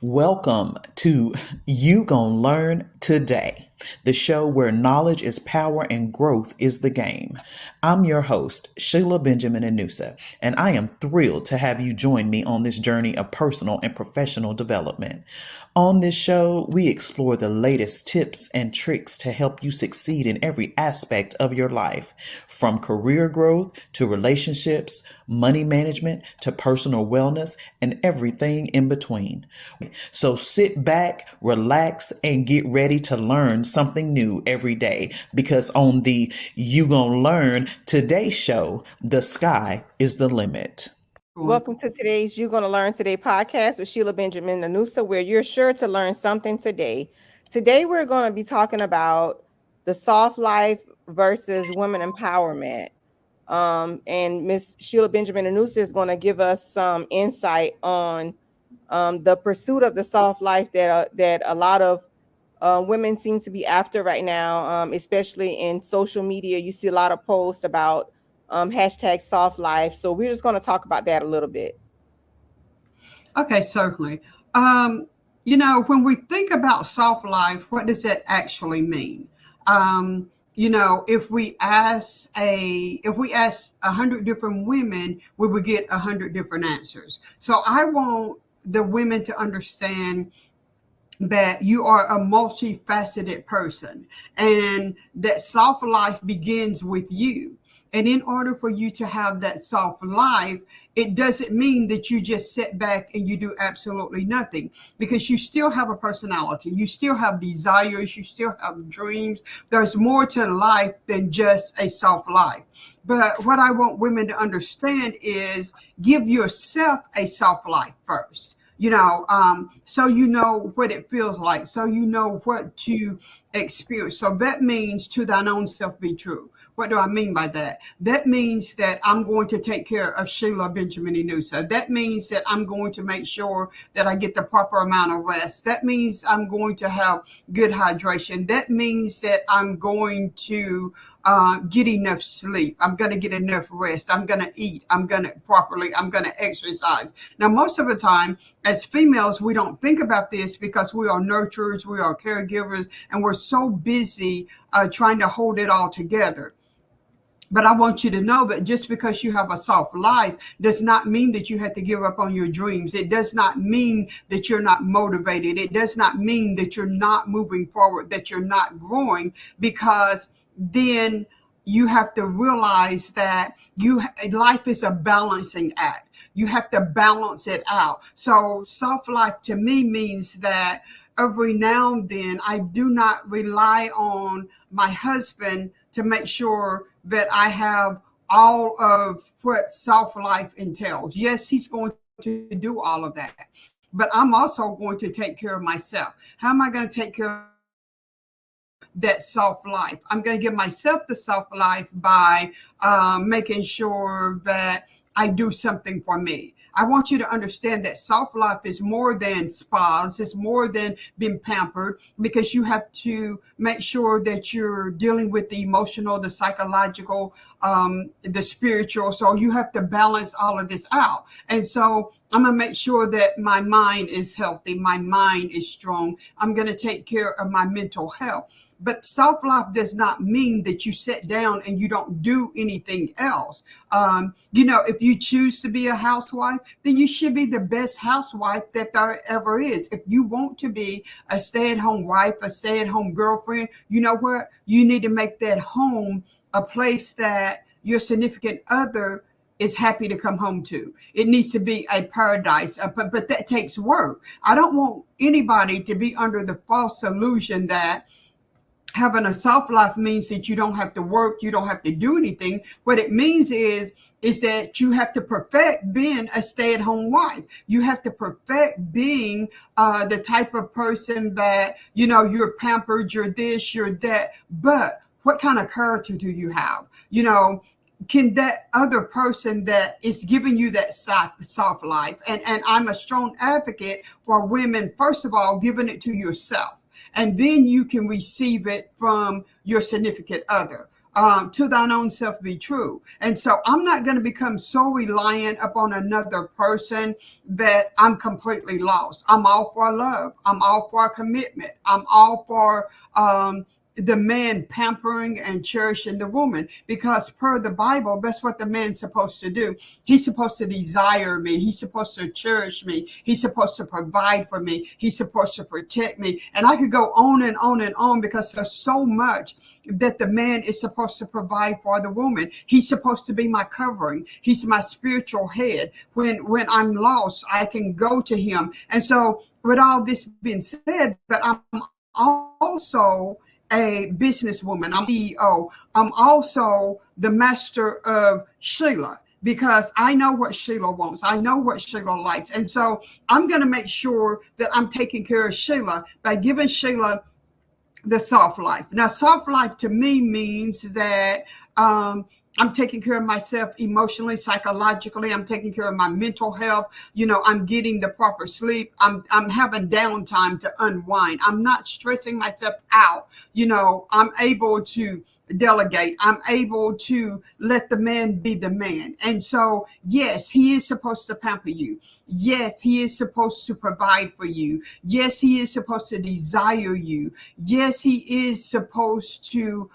Welcome to You Gon' Learn Today, the show where knowledge is power and growth is the game. I'm your host, Sheila Benjamin Anusa, and I am thrilled to have you join me on this journey of personal and professional development. On this show, we explore the latest tips and tricks to help you succeed in every aspect of your life, from career growth to relationships, money management to personal wellness, and everything in between. So sit back, relax, and get ready to learn something new every day because on the You Gonna Learn Today show, the sky is the limit. Welcome to today's You're Gonna Learn Today podcast with Sheila Benjamin Anusa, where you're sure to learn something today. Today, we're going to be talking about the soft life versus women empowerment. And Miss Sheila Benjamin Anusa is going to give us some insight on the pursuit of the soft life that a lot of women seem to be after right now, especially in social media. You see a lot of posts about hashtag soft life. So we're just going to talk about that a little bit. Okay, certainly. When we think about soft life, what does that actually mean? If we ask 100 different women, we would get 100 different answers. So I want the women to understand that you are a multifaceted person and that soft life begins with you. And in order for you to have that soft life, it doesn't mean that you just sit back and you do absolutely nothing, because you still have a personality. You still have desires. You still have dreams. There's more to life than just a soft life. But what I want women to understand is give yourself a soft life first. So you know what it feels like, so you know what to experience. So that means to thine own self be true. What do I mean by that? That means that I'm going to take care of Sheila Benjamin Anusa. That means that I'm going to make sure that I get the proper amount of rest. That means I'm going to have good hydration. That means that I'm going to get enough sleep. I'm going to get enough rest. I'm going to eat. I'm going to exercise. Now, most of the time, as females, we don't think about this because we are nurturers, we are caregivers, and we're so busy trying to hold it all together. But I want you to know that just because you have a soft life does not mean that you have to give up on your dreams. It does not mean that you're not motivated. It does not mean that you're not moving forward, that you're not growing, because then you have to realize that life is a balancing act. You have to balance it out. So soft life to me means that every now and then I do not rely on my husband to make sure that I have all of what soft life entails. Yes, he's going to do all of that, but I'm also going to take care of myself. How am I going to take care of that soft life? I'm going to give myself the soft life by making sure that I do something for me. I want you to understand that soft life is more than spas. It's more than being pampered, because you have to make sure that you're dealing with the emotional, the psychological, the spiritual. So you have to balance all of this out. And so I'm going to make sure that my mind is healthy. My mind is strong. I'm going to take care of my mental health. But soft life does not mean that you sit down and you don't do anything else. If you choose to be a housewife, then you should be the best housewife that there ever is. If you want to be a stay-at-home wife, a stay-at-home girlfriend, you know what? You need to make that home a place that your significant other is happy to come home to. It needs to be a paradise, but that takes work. I don't want anybody to be under the false illusion that having a soft life means that you don't have to work, you don't have to do anything. What it means is that you have to perfect being a stay-at-home wife. You have to perfect being the type of person that, you're pampered, you're this, you're that. But what kind of character do you have? Can that other person that is giving you that soft life, and I'm a strong advocate for women, first of all, giving it to yourself. And then you can receive it from your significant other. to thine own self be true. And so I'm not going to become so reliant upon another person that I'm completely lost. I'm all for love. I'm all for commitment. I'm all for the man pampering and cherishing the woman, because per the Bible, that's what the man's supposed to do. He's supposed to desire me. He's supposed to cherish me. He's supposed to provide for me. He's supposed to protect me. And I could go on and on and on, because there's so much that the man is supposed to provide for the woman. He's supposed to be my covering. He's my spiritual head. When I'm lost, I can go to him. And so with all this being said, but I'm also a businesswoman. I'm CEO. I'm also the master of Sheila, because I know what Sheila wants. I know what Sheila likes. And so I'm going to make sure that I'm taking care of Sheila by giving Sheila the soft life. Now, soft life to me means that I'm taking care of myself emotionally, psychologically. I'm taking care of my mental health. I'm getting the proper sleep. I'm having downtime to unwind. I'm not stressing myself out. I'm able to delegate. I'm able to let the man be the man. And so, yes, he is supposed to pamper you. Yes, he is supposed to provide for you. Yes, he is supposed to desire you. Yes, he is supposed to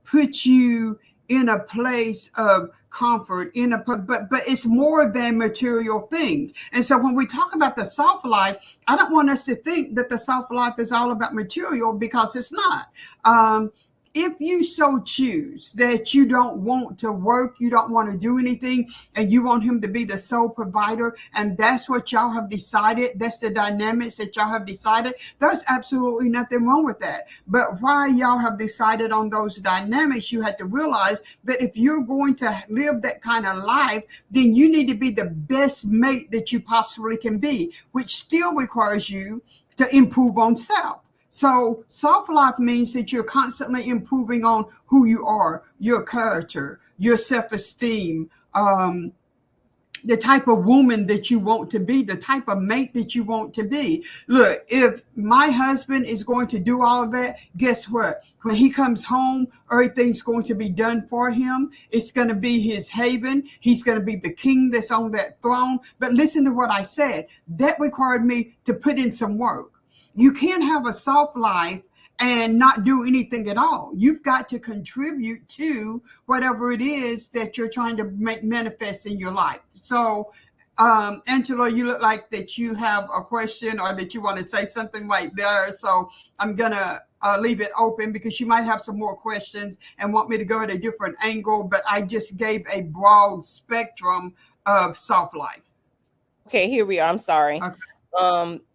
put you in a place of comfort, but it's more than material things. And so when we talk about the soft life, I don't want us to think that the soft life is all about material, because it's not. If you so choose that you don't want to work, you don't want to do anything, and you want him to be the sole provider, and that's what y'all have decided, that's the dynamics that y'all have decided, there's absolutely nothing wrong with that. But while y'all have decided on those dynamics, you have to realize that if you're going to live that kind of life, then you need to be the best mate that you possibly can be, which still requires you to improve on self. So soft life means that you're constantly improving on who you are, your character, your self-esteem, the type of woman that you want to be, the type of mate that you want to be. Look, if my husband is going to do all of that, guess what? When he comes home, everything's going to be done for him. It's going to be his haven. He's going to be the king that's on that throne. But listen to what I said. That required me to put in some work. You can't have a soft life and not do anything at all. You've got to contribute to whatever it is that you're trying to make manifest in your life. So, Angela, you look like that you have a question or that you want to say something right there. So I'm going to leave it open, because you might have some more questions and want me to go at a different angle, but I just gave a broad spectrum of soft life. Okay, here we are. I'm sorry. Okay.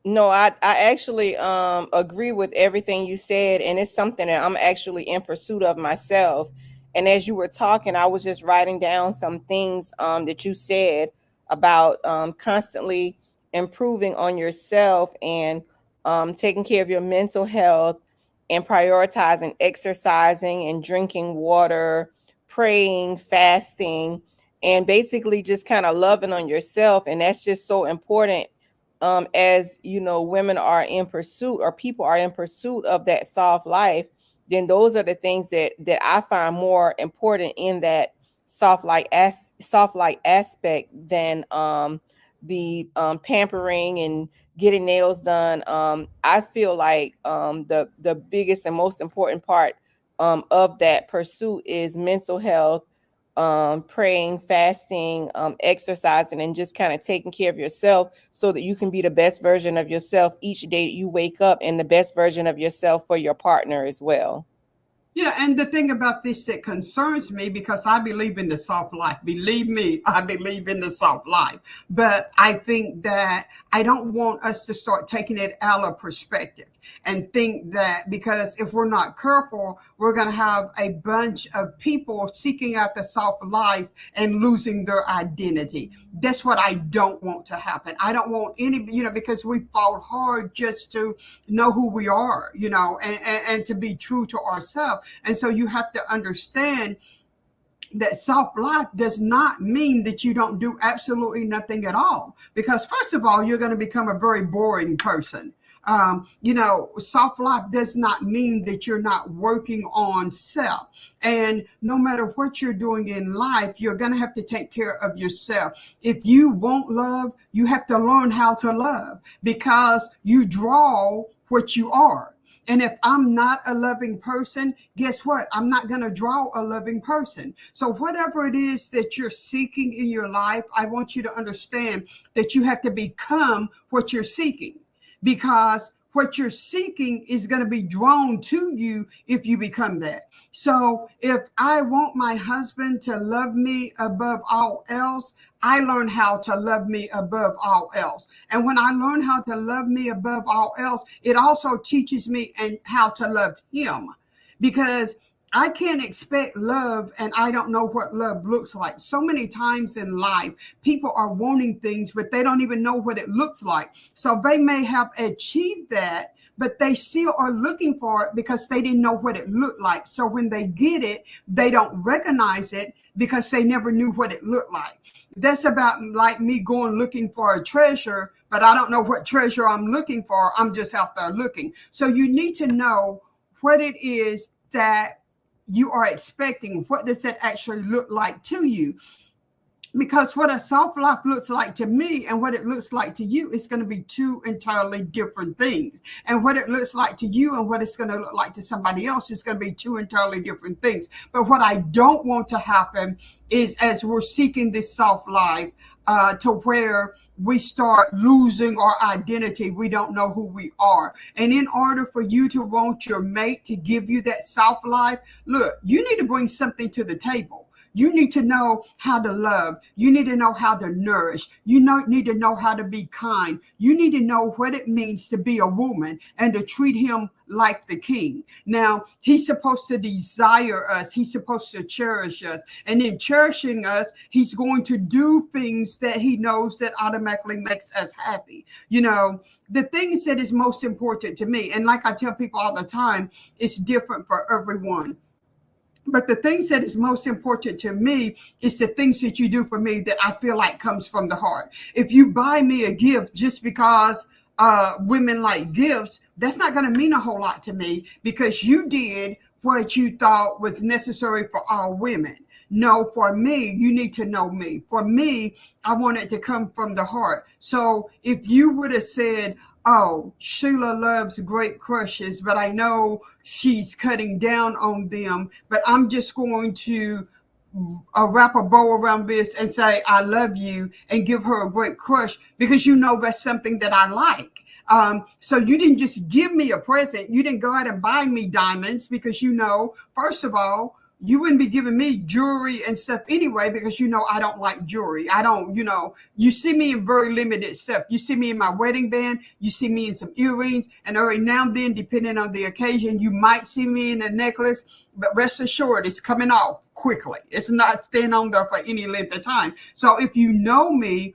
No, I actually agree with everything you said, and it's something that I'm actually in pursuit of myself. And as you were talking, I was just writing down some things that you said about constantly improving on yourself and taking care of your mental health and prioritizing exercising and drinking water, praying, fasting, and basically just kind of loving on yourself. And that's just so important. As women are in pursuit, or people are in pursuit of that soft life, then those are the things that I find more important in that soft life aspect than the pampering and getting nails done. I feel like the biggest and most important part of that pursuit is mental health, praying, fasting, exercising, and just kind of taking care of yourself so that you can be the best version of yourself each day that you wake up, and the best version of yourself for your partner as well. Yeah, and the thing about this that concerns me, because I believe in the soft life. Believe me, I believe in the soft life. But I think that I don't want us to start taking it out of perspective and think that because if we're not careful, we're going to have a bunch of people seeking out the soft life and losing their identity. That's what I don't want to happen. I don't want any, because we fought hard just to know who we are, and to be true to ourselves. And so you have to understand that soft life does not mean that you don't do absolutely nothing at all. Because first of all, you're going to become a very boring person. Soft life does not mean that you're not working on self. And no matter what you're doing in life, you're going to have to take care of yourself. If you want love, you have to learn how to love, because you draw what you are. And if I'm not a loving person, guess what? I'm not going to draw a loving person. So whatever it is that you're seeking in your life, I want you to understand that you have to become what you're seeking, because what you're seeking is going to be drawn to you if you become that. So if I want my husband to love me above all else, I learn how to love me above all else. And when I learn how to love me above all else, it also teaches me and how to love him, because I can't expect love and I don't know what love looks like. So many times in life, people are wanting things, but they don't even know what it looks like. So they may have achieved that, but they still are looking for it because they didn't know what it looked like. So when they get it, they don't recognize it because they never knew what it looked like. That's about like me going looking for a treasure, but I don't know what treasure I'm looking for. I'm just out there looking. So you need to know what it is that you are expecting. What does that actually look like to you? Because what a soft life looks like to me and what it looks like to you is going to be two entirely different things. And what it looks like to you and what it's going to look like to somebody else is going to be two entirely different things. But what I don't want to happen is, as we're seeking this soft life, to where we start losing our identity. We don't know who we are. And in order for you to want your mate to give you that soft life, look, you need to bring something to the table. You need to know how to love. You need to know how to nourish. You need to know how to be kind. You need to know what it means to be a woman and to treat him like the king. Now, he's supposed to desire us. He's supposed to cherish us. And in cherishing us, he's going to do things that he knows that automatically makes us happy. The things that is most important to me, and like I tell people all the time, it's different for everyone. But the things that is most important to me is the things that you do for me that I feel like comes from the heart. If you buy me a gift just because women like gifts, that's not going to mean a whole lot to me, because you did what you thought was necessary for all women. No, for me, you need to know me. For me, I want it to come from the heart. So if you would have said, oh, Sheila loves grape crushes, but I know she's cutting down on them, but I'm just going to wrap a bow around this and say, I love you, and give her a grape crush, because that's something that I like. So you didn't just give me a present. You didn't go out and buy me diamonds, because first of all, you wouldn't be giving me jewelry and stuff anyway, because I don't like jewelry. I don't, you see me in very limited stuff. You see me in my wedding band. You see me in some earrings. And every now and then, depending on the occasion, you might see me in a necklace. But rest assured, it's coming off quickly. It's not staying on there for any length of time. So if you know me,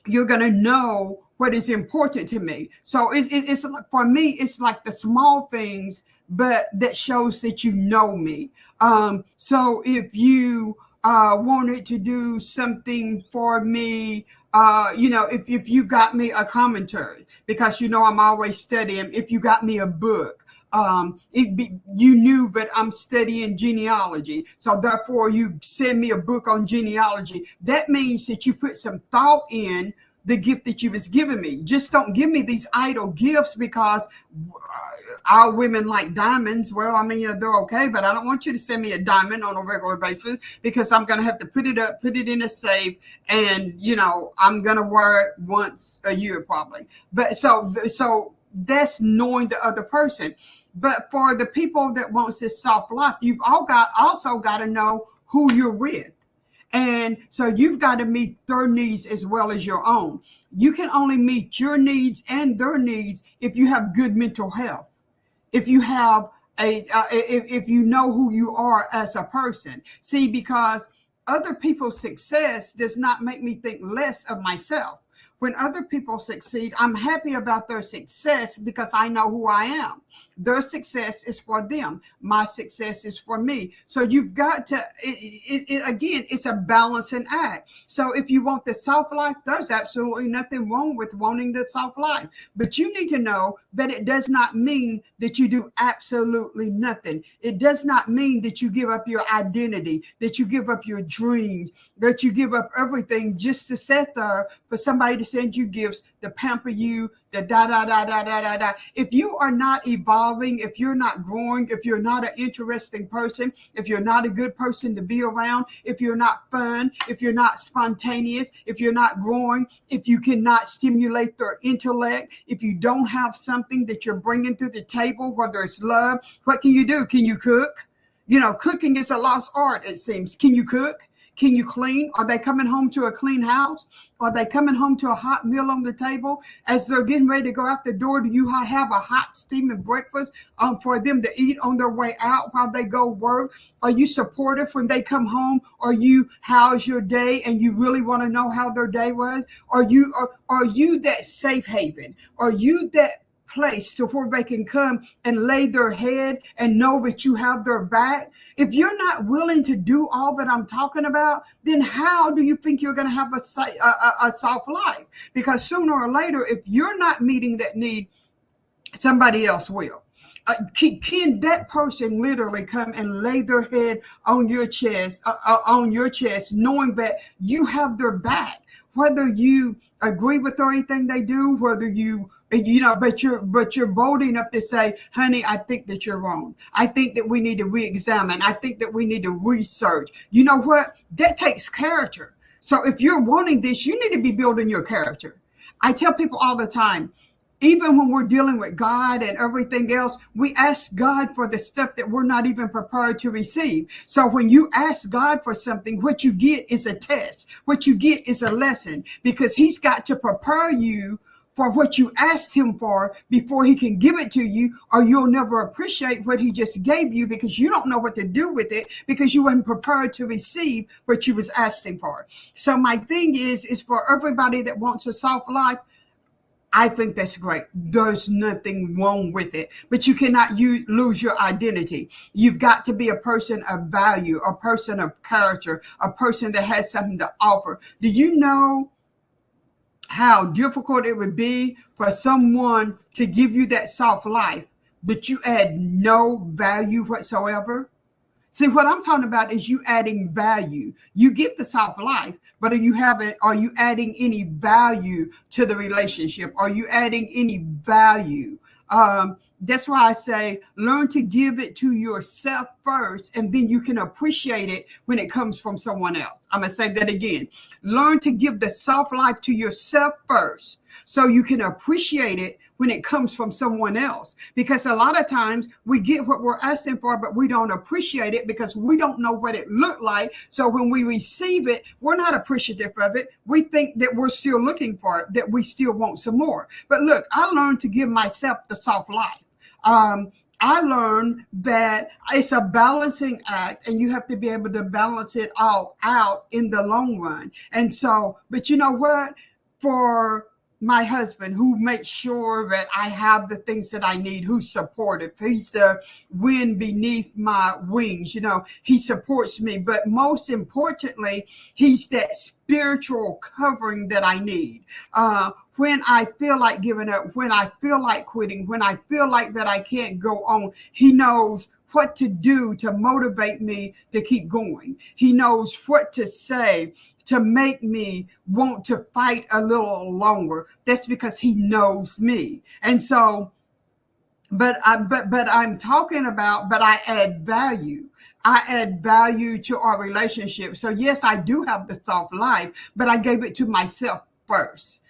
you're going to know what is important to me. So it's for me, it's like the small things, but that shows that you know me. So if you wanted to do something for me, if you got me a commentary, because I'm always studying. If you got me a book, you knew that I'm studying genealogy, so therefore you send me a book on genealogy. That means that you put some thought in the gift that you was giving me. Just don't give me these idle gifts because all women like diamonds. Well, they're okay, but I don't want you to send me a diamond on a regular basis, because I'm going to have to put it up, put it in a safe, and I'm going to wear it once a year probably. But so that's knowing the other person. But for the people that wants this soft life, you've also got to know who you're with. And so you've got to meet their needs as well as your own. You can only meet your needs and their needs if you have good mental health. If you have if you know who you are as a person. See, because other people's success does not make me think less of myself. when other people succeed, I'm happy about their success because I know who I am. Their success is for them. My success is for me. So you've got to, again, it's a balancing act. So if you want the soft life, there's absolutely nothing wrong with wanting the soft life. But you need to know that it does not mean that you do absolutely nothing. It does not mean that you give up your identity, that you give up your dreams, that you give up everything just to sit there for somebody to send you gifts, to pamper you, the da. If you are not evolving, if you're not growing, if you're not an interesting person, if you're not a good person to be around, if you're not fun, if you're not spontaneous, if you're not growing, if you cannot stimulate their intellect, if you don't have something that you're bringing to the table, whether it's love, what can you do? Can you cook? You know, cooking is a lost art, it seems. Can you cook? Can you clean? Are they coming home to a clean house? Are they coming home to a hot meal on the table? As they're getting ready to go out the door, do you have a hot steaming breakfast for them to eat on their way out while they go work? Are you supportive when they come home? Are you, how's your day? And you really want to know how their day was? Are you that safe haven? Are you that place to where they can come and lay their head and know that you have their back? If you're not willing to do all that I'm talking about, then how do you think you're going to have a soft life? Because sooner or later, if you're not meeting that need, somebody else will. Can that person literally come and lay their head on your chest, knowing that you have their back, whether you agree with everything they do, whether but you're bold enough to say, honey, I think that you're wrong. I think that we need to re-examine. I think that we need to research. You know what? That takes character. So if you're wanting this, you need to be building your character. I tell people all the time, even when we're dealing with God and everything else, we ask God for the stuff that we're not even prepared to receive. So when you ask God for something, what you get is a test. What you get is a lesson, because he's got to prepare you for what you asked him for before he can give it to you, or you'll never appreciate what he just gave you because you don't know what to do with it because you weren't prepared to receive what you was asking for. So my thing is for everybody that wants a soft life, I think that's great. There's nothing wrong with it, but you cannot lose your identity. You've got to be a person of value, a person of character, a person that has something to offer. Do you know how difficult it would be for someone to give you that soft life, but you add no value whatsoever? See, what I'm talking about is you adding value. You get the soft life, but are you adding any value to the relationship? Are you adding any value? That's why I say learn to give it to yourself first, and then you can appreciate it when it comes from someone else. I'm going to say that again. Learn to give the soft life to yourself first, so you can appreciate it when it comes from someone else. Because a lot of times we get what we're asking for, but we don't appreciate it because we don't know what it looked like. So when we receive it, we're not appreciative of it. We think that we're still looking for it, that we still want some more. But look, I learned to give myself the soft life. I learned that it's a balancing act, and you have to be able to balance it all out in the long run. And so, but you know what? For my husband, who makes sure that I have the things that I need, who's supportive, he's the wind beneath my wings, he supports me. But most importantly, he's that spiritual covering that I need. When I feel like giving up, when I feel like quitting, when I feel like that I can't go on, he knows what to do to motivate me to keep going. He knows what to say to make me want to fight a little longer. That's because he knows me. And so, but I'm talking about, but I add value. I add value to our relationship. So yes, I do have the soft life, but I gave it to myself first.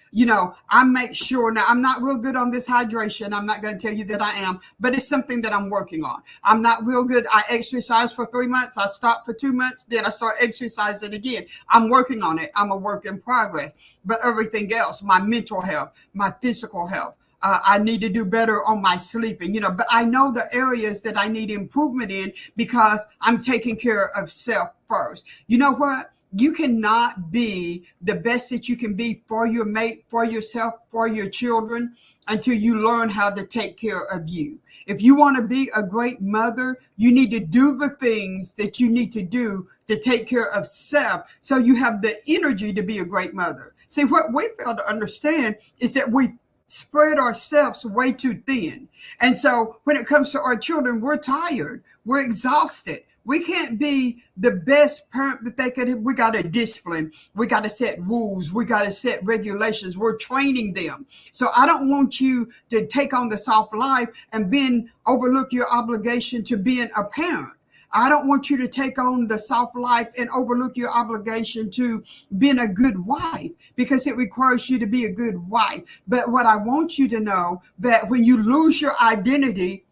I make sure. Now, I'm not real good on this hydration. I'm not going to tell you that I am, but it's something that I'm working on. I'm not real good. I exercise for 3 months. I stop for 2 months. Then I start exercising again. I'm working on it. I'm a work in progress. But everything else, my mental health, my physical health, I need to do better on my sleeping, but I know the areas that I need improvement in because I'm taking care of self first. You know what? You cannot be the best that you can be for your mate, for yourself, for your children, until you learn how to take care of you. If you want to be a great mother, you need to do the things that you need to do to take care of self, so you have the energy to be a great mother. See, what we fail to understand is that we spread ourselves way too thin. And so when it comes to our children, we're tired, we're exhausted. We can't be the best parent that they could. We got to discipline. We got to set rules. We got to set regulations. We're training them. So I don't want you to take on the soft life and then overlook your obligation to being a parent. I don't want you to take on the soft life and overlook your obligation to being a good wife, because it requires you to be a good wife. But what I want you to know, that when you lose your identity,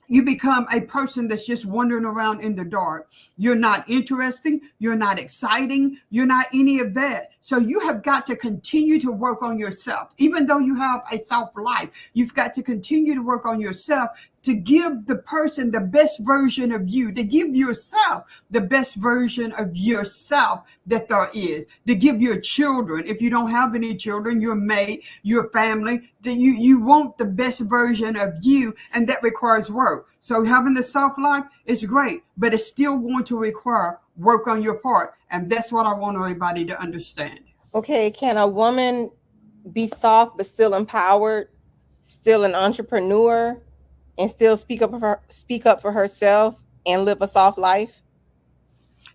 you become a person that's just wandering around in the dark. You're not interesting. You're not exciting. You're not any of that. So you have got to continue to work on yourself. Even though you have a soft life, you've got to continue to work on yourself, to give the person the best version of you, to give yourself the best version of yourself that there is, to give your children, if you don't have any children, your mate, your family, that you want the best version of you, and that requires work. So having the soft life is great, but it's still going to require work on your part. And that's what I want everybody to understand. Okay, can a woman be soft but still empowered, still an entrepreneur, and still speak up for herself and live a soft life?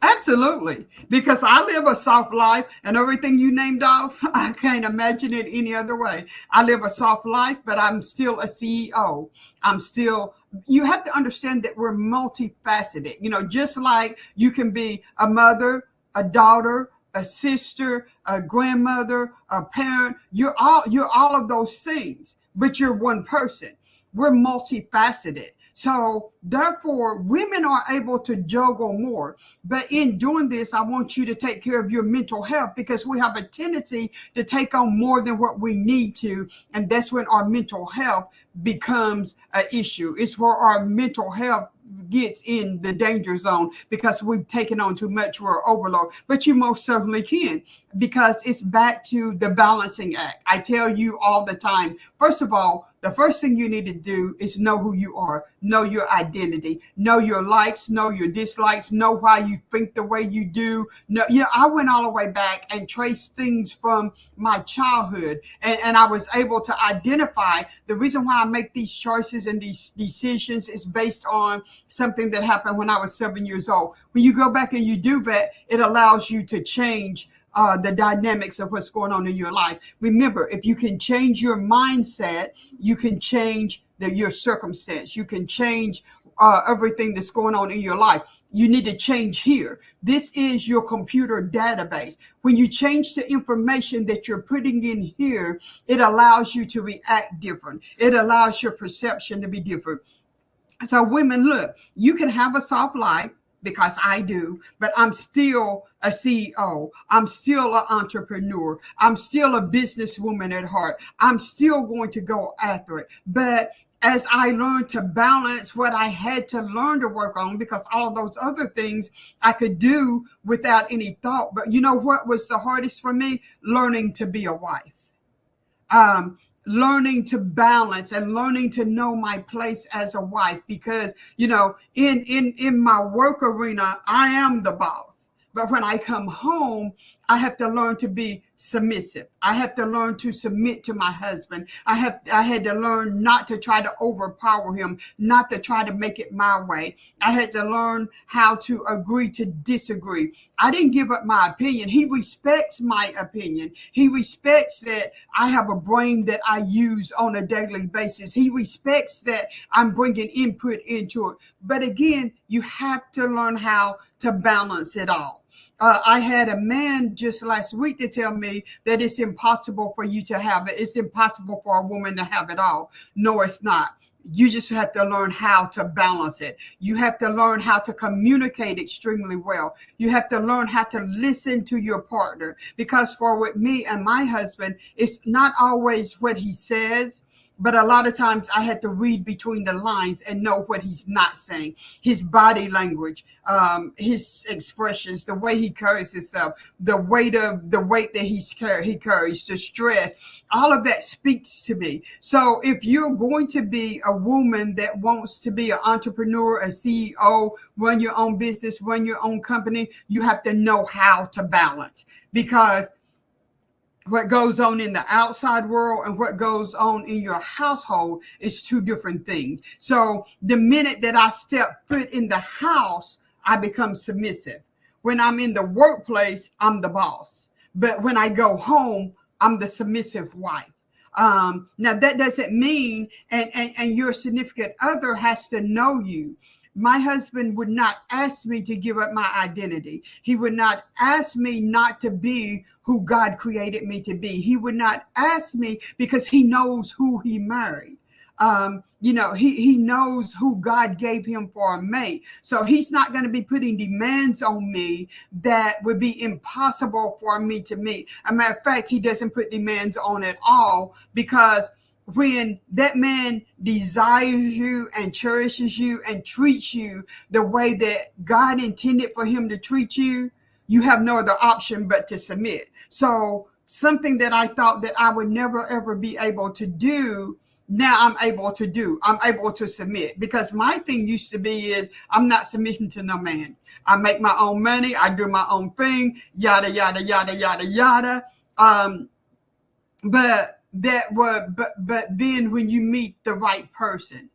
Absolutely. Because I live a soft life, and everything you named off, I can't imagine it any other way. I live a soft life, but I'm still a CEO. You have to understand that we're multifaceted. Just like you can be a mother, a daughter, a sister, a grandmother, a parent. You're all of those things, but you're one person. We're multifaceted. So therefore, women are able to juggle more. But in doing this, I want you to take care of your mental health, because we have a tendency to take on more than what we need to. And that's when our mental health becomes an issue. It's where our mental health gets in the danger zone, because we've taken on too much. We're overload. But you most certainly can, because it's back to the balancing act. I tell you all the time, first of all, the first thing you need to do is know who you are, know your identity, know your likes, know your dislikes, know why you think the way you do. I went all the way back and traced things from my childhood, and I was able to identify the reason why I make these choices and these decisions is based on something that happened when I was 7 years old. When you go back and you do that, it allows you to change the dynamics of what's going on in your life. Remember, if you can change your mindset, you can change your circumstance. You can change everything that's going on in your life. You need to change here. This is your computer database. When you change the information that you're putting in here, it allows you to react different. It allows your perception to be different. So women, look, you can have a soft life, because I do, but I'm still a CEO. I'm still an entrepreneur. I'm still a businesswoman at heart. I'm still going to go after it. But as I learned to balance what I had to learn to work on, because all of those other things I could do without any thought. But you know what was the hardest for me? Learning to be a wife. Learning to balance and learning to know my place as a wife, because, in my work arena, I am the boss. But when I come home, I have to learn to be submissive. I have to learn to submit to my husband. I had to learn not to try to overpower him, not to try to make it my way. I had to learn how to agree to disagree. I didn't give up my opinion. He respects my opinion. He respects that I have a brain that I use on a daily basis. He respects that I'm bringing input into it. But again, you have to learn how to balance it all. I had a man just last week to tell me that it's impossible for you to have it. It's impossible for a woman to have it all. No, it's not. You just have to learn how to balance it. You have to learn how to communicate extremely well. You have to learn how to listen to your partner, because with me and my husband, it's not always what he says. but a lot of times I had to read between the lines and know what he's not saying. His body language, his expressions, the way he carries himself, the weight that he carries, the stress, all of that speaks to me. So if you're going to be a woman that wants to be an entrepreneur, a CEO, run your own business, run your own company, you have to know how to balance, because what goes on in the outside world and what goes on in your household is two different things. So the minute that I step foot in the house, I become submissive. When I'm in the workplace, I'm the boss. But when I go home, I'm the submissive wife. Now that doesn't mean, and your significant other has to know you. My husband would not ask me to give up my identity. He would not ask me not to be who God created me to be. He would not ask me, because he knows who he married. He knows who God gave him for a mate. So he's not going to be putting demands on me that would be impossible for me to meet. As a matter of fact, he doesn't put demands on at all, because when that man desires you and cherishes you and treats you the way that God intended for him to treat you, you have no other option but to submit. So something that I thought that I would never, ever be able to do, now I'm able to do. I'm able to submit, because my thing used to be is I'm not submitting to no man. I make my own money. I do my own thing, yada, yada, yada, yada, yada. But then when you meet the right person,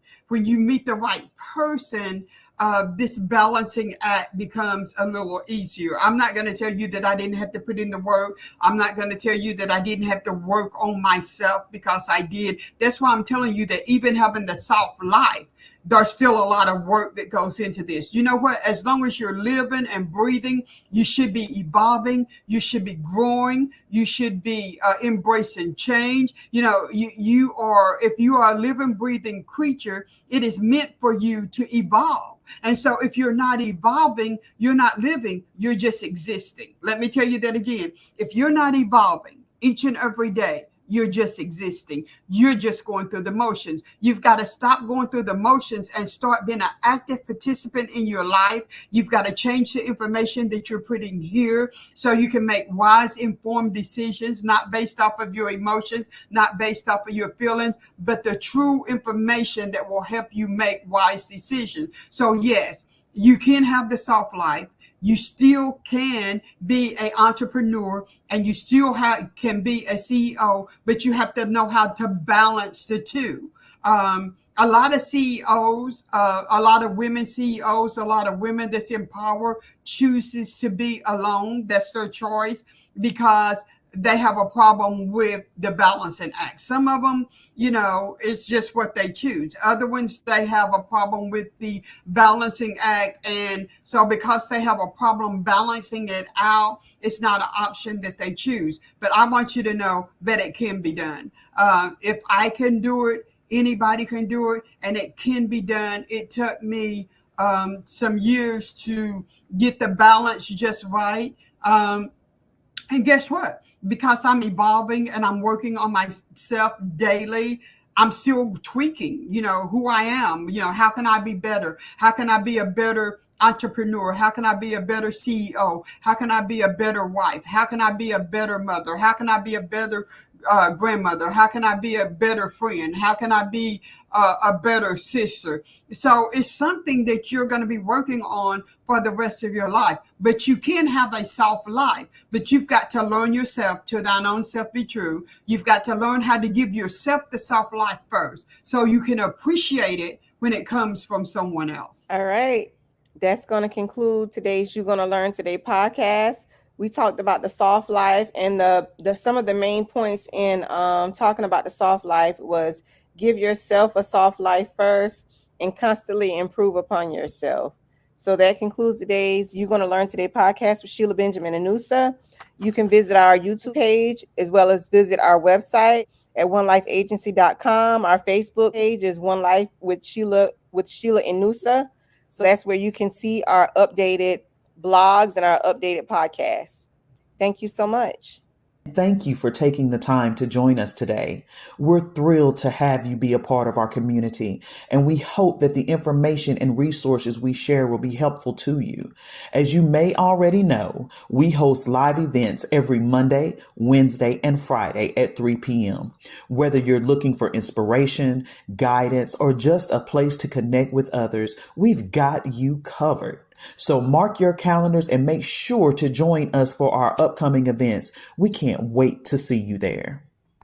this balancing act becomes a little easier. I'm not going to tell you that I didn't have to put in the work. I'm not going to tell you that I didn't have to work on myself, because I did. That's why I'm telling you that even having the soft life, there's still a lot of work that goes into this. You know what? As long as you're living and breathing, you should be evolving. You should be growing. You should be embracing change. You are, if you are a living, breathing creature, it is meant for you to evolve. And so if you're not evolving, you're not living, you're just existing. Let me tell you that again. If you're not evolving each and every day, you're just existing. You're just going through the motions. You've got to stop going through the motions and start being an active participant in your life. You've got to change the information that you're putting here so you can make wise, informed decisions, not based off of your emotions, not based off of your feelings, but the true information that will help you make wise decisions. So yes, you can have the soft life. You still can be an entrepreneur, and you still can be a CEO, but you have to know how to balance the two. A lot of CEOs, a lot of women CEOs, a lot of women that's in power chooses to be alone. That's their choice, because they have a problem with the balancing act. Some of them, it's just what they choose. Other ones, they have a problem with the balancing act. And so because they have a problem balancing it out, it's not an option that they choose. But I want you to know that it can be done. If I can do it, anybody can do it, and it can be done. It took me some years to get the balance just right. And guess what? Because I'm evolving and I'm working on myself daily, I'm still tweaking, who I am. How can I be better? How can I be a better entrepreneur? How can I be a better CEO? How can I be a better wife? How can I be a better mother? How can I be a better grandmother? How can I be a better friend? How can I be a better sister? So it's something that you're going to be working on for the rest of your life. But you can have a soft life, but you've got to learn yourself, to thine own self be true. You've got to learn how to give yourself the soft life first, so you can appreciate it when it comes from someone else. All right. That's going to conclude today's You're Going to Learn Today podcast. We talked about the soft life, and the some of the main points in talking about the soft life was give yourself a soft life first and constantly improve upon yourself. So that concludes today's You're Going to Learn Today podcast with Sheila Benjamin Anusa. You can visit our YouTube page as well as visit our website at onelifeagency.com. Our Facebook page is One Life with Sheila Anusa. So that's where you can see our updated blogs and our updated podcasts. Thank you so much. Thank you for taking the time to join us today. We're thrilled to have you be a part of our community, and we hope that the information and resources we share will be helpful to you. As you may already know, we host live events every Monday, Wednesday, and Friday at 3 p.m. Whether you're looking for inspiration, guidance, or just a place to connect with others, we've got you covered. So mark your calendars and make sure to join us for our upcoming events. We can't wait to see you there.